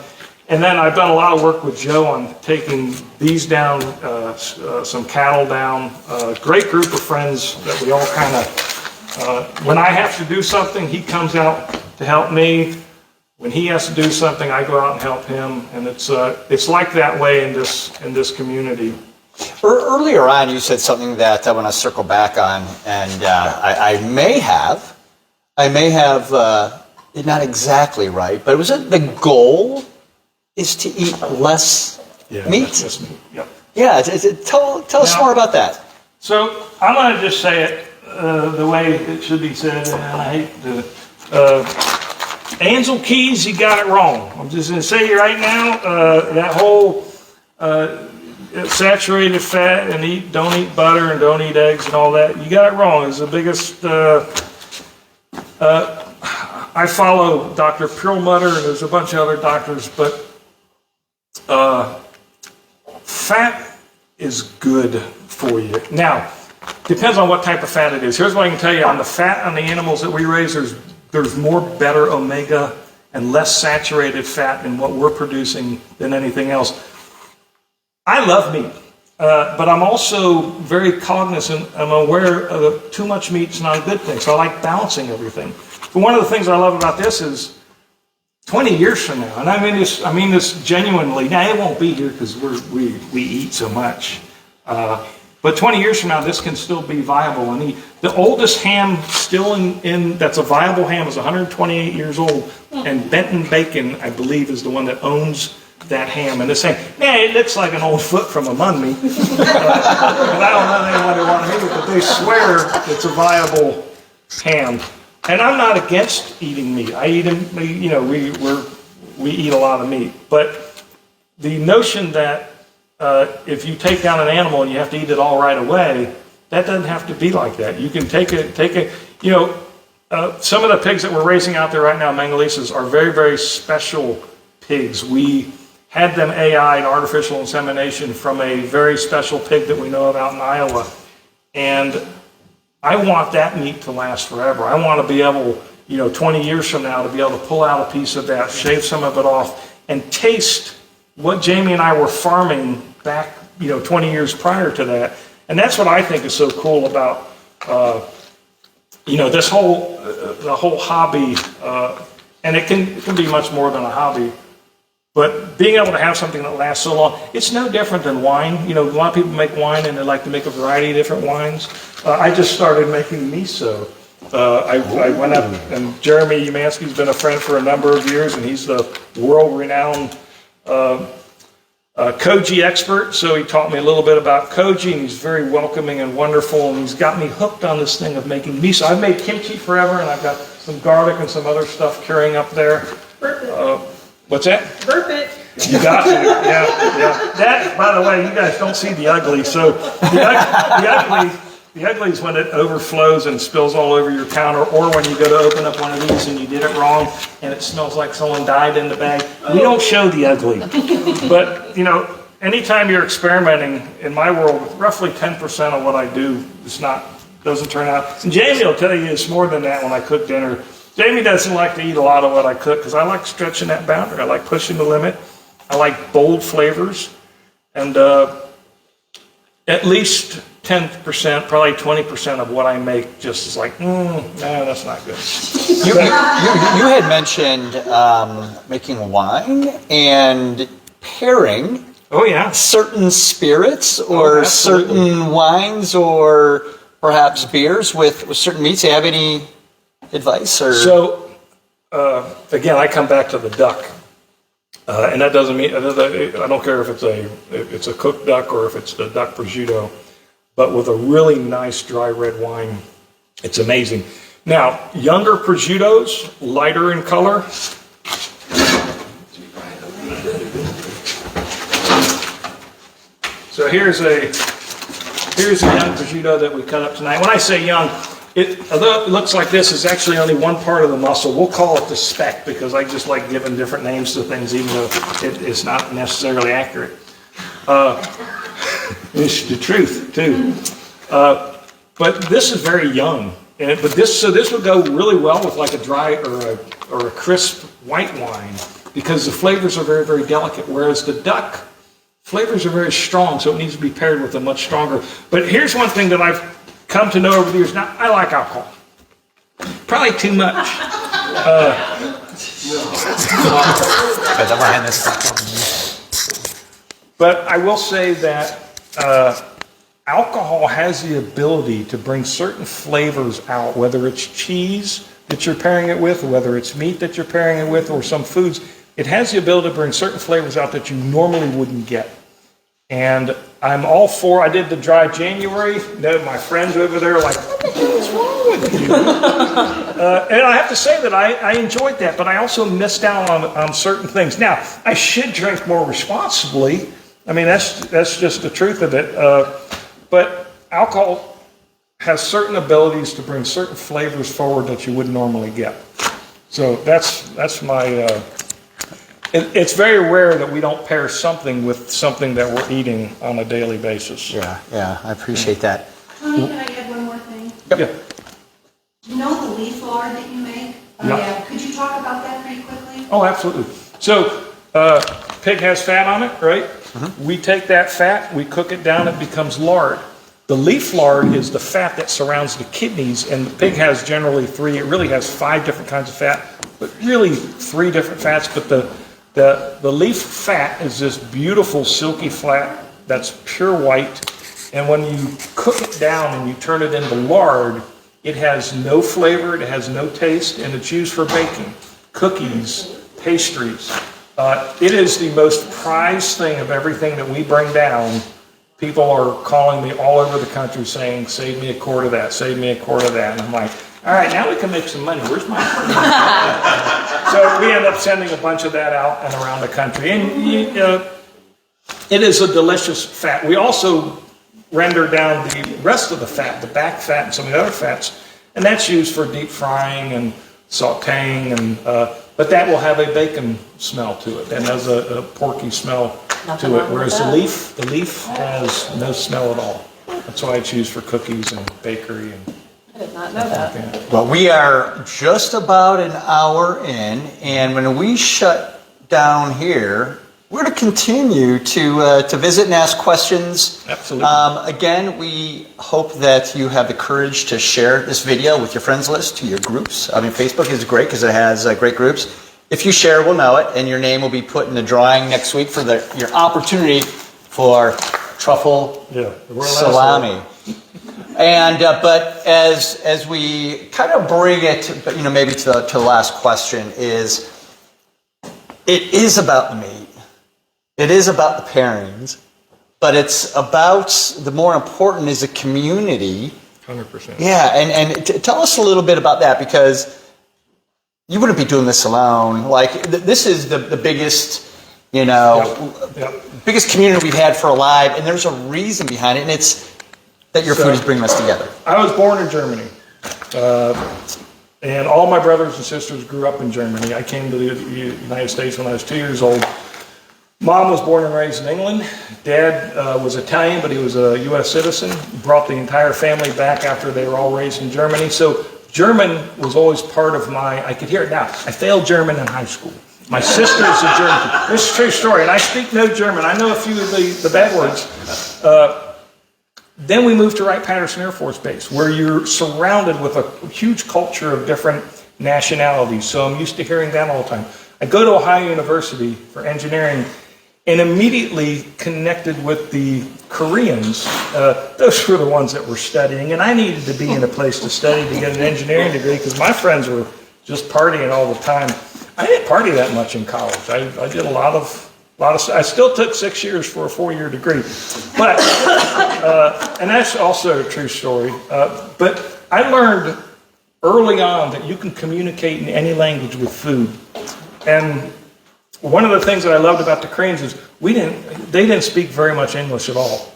And then I've done a lot of work with Joe on taking these down, some cattle down. Great group of friends that we all kind of, when I have to do something, he comes out to help me. When he has to do something, I go out and help him, and it's like that way in this community. Earlier on, you said something that I want to circle back on, and I may have not exactly right, but was it the goal is to eat less meat? Less meat. Yep. Yeah. Tell us more about that. So I'm going to just say it the way it should be said, and I hate to. Ansel Keys, you got it wrong. I'm just going to say right now, that whole saturated fat and don't eat butter and don't eat eggs and all that, you got it wrong. It's the biggest. I follow Dr. Perlmutter, and there's a bunch of other doctors, but fat is good for you. Now, depends on what type of fat it is. Here's what I can tell you. On the fat on the animals that we raise, there's more better omega and less saturated fat in what we're producing than anything else. I love meat, but I'm also very cognizant. I'm aware of too much meat's not a good thing, so I like balancing everything. But one of the things I love about this is 20 years from now, and I mean this genuinely. Now it won't be here because we eat so much. But 20 years from now, this can still be viable. And the oldest ham still in that's a viable ham is 128 years old. And Benton Bacon, I believe, is the one that owns that ham. And they're saying, man, it looks like an old foot from among me. But I don't know anyone who want to eat it, but they swear it's a viable ham. And I'm not against eating meat. I eat them, we eat a lot of meat. But the notion that if you take down an animal and you have to eat it all right away, that doesn't have to be like that. You can take it. Some of the pigs that we're raising out there right now, Mangalisas, are very, very special pigs. We had them AI'd, artificial insemination, from a very special pig that we know of out in Iowa. And I want that meat to last forever. I want to be able, 20 years from now, to be able to pull out a piece of that, shave some of it off, and taste what Jamie and I were farming back, 20 years prior to that. And that's what I think is so cool about, this the whole hobby. And it can be much more than a hobby. But being able to have something that lasts so long, it's no different than wine. A lot of people make wine and they like to make a variety of different wines. I just started making miso. I went up, and Jeremy Umansky's been a friend for a number of years, and he's the world-renowned koji expert, so he taught me a little bit about koji, and he's very welcoming and wonderful, and he's got me hooked on this thing of making miso. I've made kimchi forever, and I've got some garlic and some other stuff curing up there. What's that? Burp it. You got to, yeah. That, by the way, you guys don't see the ugly, so the ugly is when it overflows and spills all over your counter, or when you go to open up one of these and you did it wrong and it smells like someone died in the bag. We don't show the ugly. But, anytime you're experimenting, in my world, roughly 10% of what I do doesn't turn out. And Jamie will tell you it's more than that when I cook dinner. Jamie doesn't like to eat a lot of what I cook because I like stretching that boundary. I like pushing the limit. I like bold flavors. And at least 10%, probably 20% of what I make just is like, no, that's not good. You had mentioned making wine and pairing certain spirits or certain wines or perhaps beers with certain meats. Do you have any advice? Or? So, again, I come back to the duck. And that doesn't mean, I don't care if it's a cooked duck or if it's the duck prosciutto, but with a really nice dry red wine, it's amazing. Now, younger prosciuttos, lighter in color. So here's a young prosciutto that we cut up tonight. When I say young, although it looks like this, is actually only one part of the muscle. We'll call it the speck because I just like giving different names to things, even though it's not necessarily accurate. It's the truth too. But this is very young, but this would go really well with like a dry or a crisp white wine because the flavors are very, very delicate. Whereas the duck flavors are very strong, so it needs to be paired with a much stronger. But here's one thing that I've come to know over the years. Now, I like alcohol. Probably too much. But I will say that alcohol has the ability to bring certain flavors out, whether it's cheese that you're pairing it with, or whether it's meat that you're pairing it with, or some foods. It has the ability to bring certain flavors out that you normally wouldn't get. And I'm all for, I did the dry January. My friends over there are like, what the hell is wrong with you? And I have to say that I enjoyed that, but I also missed out on certain things. Now, I should drink more responsibly. I mean, that's just the truth of it. But alcohol has certain abilities to bring certain flavors forward that you wouldn't normally get. So that's my... It's very rare that we don't pair something with something that we're eating on a daily basis. Yeah, I appreciate that. Tony, can I add one more thing? Yeah. You know the leaf lard that you make? Yeah. Could you talk about that pretty quickly? Oh, absolutely. So, pig has fat on it, right? Mm-hmm. We take that fat, we cook it down, it becomes lard. The leaf lard is the fat that surrounds the kidneys, and the pig has generally three. It really has 5 different kinds of fat, but really 3 different fats. But the leaf fat is this beautiful silky fat that's pure white, and when you cook it down and you turn it into lard, it has no flavor, it has no taste, and it's used for baking, cookies, pastries. It is the most prized thing of everything that we bring down. People are calling me all over the country saying, save me a quart of that, save me a quart of that. And I'm like, all right, now we can make some money. Where's my money? So we end up sending a bunch of that out and around the country. And it is a delicious fat. We also render down the rest of the fat, the back fat and some of the other fats, and that's used for deep frying and sauteing, and but that will have a bacon smell to it and has a porky smell Nothing to it, wrong with whereas that. the leaf has no smell at all. That's why it's used for cookies and bakery and I did not know that. Well, we are just about an hour in, and when we shut down here, we're going to continue to visit and ask questions. Absolutely. Again, we hope that you have the courage to share this video with your friends list, to your groups. I mean, Facebook is great because it has great groups. If you share, we'll know it, and your name will be put in the drawing next week for your opportunity for truffle salami. And but as we kind of bring it, maybe to the last question is, it is about the meat. It is about the pairings, but it's about, the more important is the community. 100%. Yeah, and tell us a little bit about that, because you wouldn't be doing this alone. Like, this is the biggest, biggest community we've had for Alive, and there's a reason behind it, and it's that your food is bringing us together. I was born in Germany, and all my brothers and sisters grew up in Germany. I came to the United States when I was 2 years old. Mom was born and raised in England. Dad was Italian, but he was a U.S. citizen. Brought the entire family back after they were all raised in Germany. So German was always part of I could hear it now. I failed German in high school. My sister is a German. This is a true story, and I speak no German. I know a few of the bad words. Then we moved to Wright-Patterson Air Force Base, where you're surrounded with a huge culture of different nationalities. So I'm used to hearing that all the time. I go to Ohio University for engineering and immediately connected with the Koreans. Those were the ones that were studying, and I needed to be in a place to study to get an engineering degree because my friends were just partying all the time. I didn't party that much in college. I did a lot of. I still took 6 years for a 4-year degree, but and that's also a true story. But I learned early on that you can communicate in any language with food, and one of the things that I loved about the Koreans is they didn't speak very much English at all.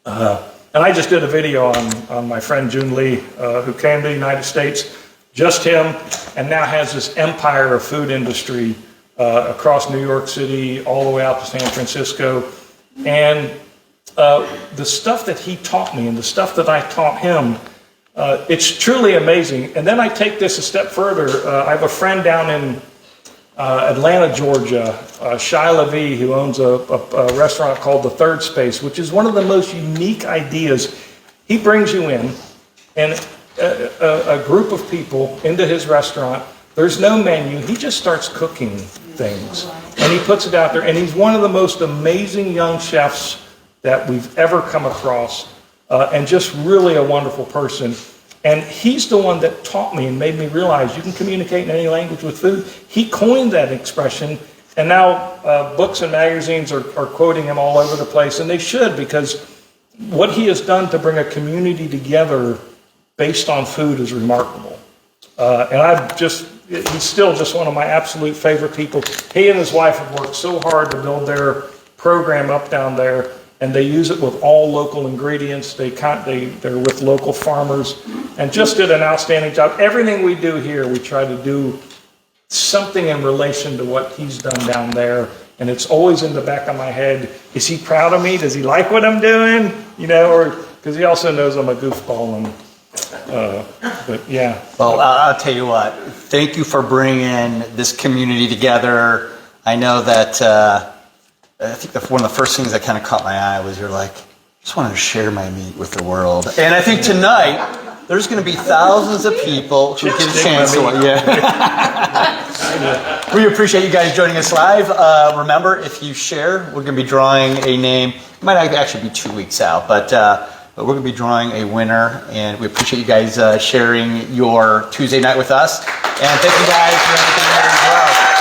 And I just did a video on my friend Jun Lee, who came to the United States, just him, and now has this empire of food industry across New York City, all the way out to San Francisco. And the stuff that he taught me and the stuff that I taught him, it's truly amazing. And then I take this a step further. I have a friend down in Atlanta, Georgia, Shai Levy, who owns a restaurant called The Third Space, which is one of the most unique ideas. He brings you in and a group of people into his restaurant. There's no menu. He just starts cooking things, and he puts it out there. And he's one of the most amazing young chefs that we've ever come across, and just really a wonderful person. And he's the one that taught me and made me realize you can communicate in any language with food. He coined that expression, and now books and magazines are quoting him all over the place, and they should, because what he has done to bring a community together based on food is remarkable. And he's still just one of my absolute favorite people. He and his wife have worked so hard to build their program up down there, and they use it with all local ingredients. They're with local farmers, and just did an outstanding job. Everything we do here, we try to do something in relation to what he's done down there, and it's always in the back of my head. Is he proud of me? Does he like what I'm doing? Or because he also knows I'm a goofball. And but yeah. Well, I'll tell you what. Thank you for bringing this community together. I know that. I think one of the first things that kind of caught my eye was you're like, I just wanted to share my meat with the world. And I think tonight there's going to be thousands of people who get a chance to. We appreciate you guys joining us live. Remember, if you share, we're going to be drawing a name. It might actually be 2 weeks out, but we're going to be drawing a winner, and we appreciate you guys sharing your Tuesday night with us. And thank you guys for everything here as well.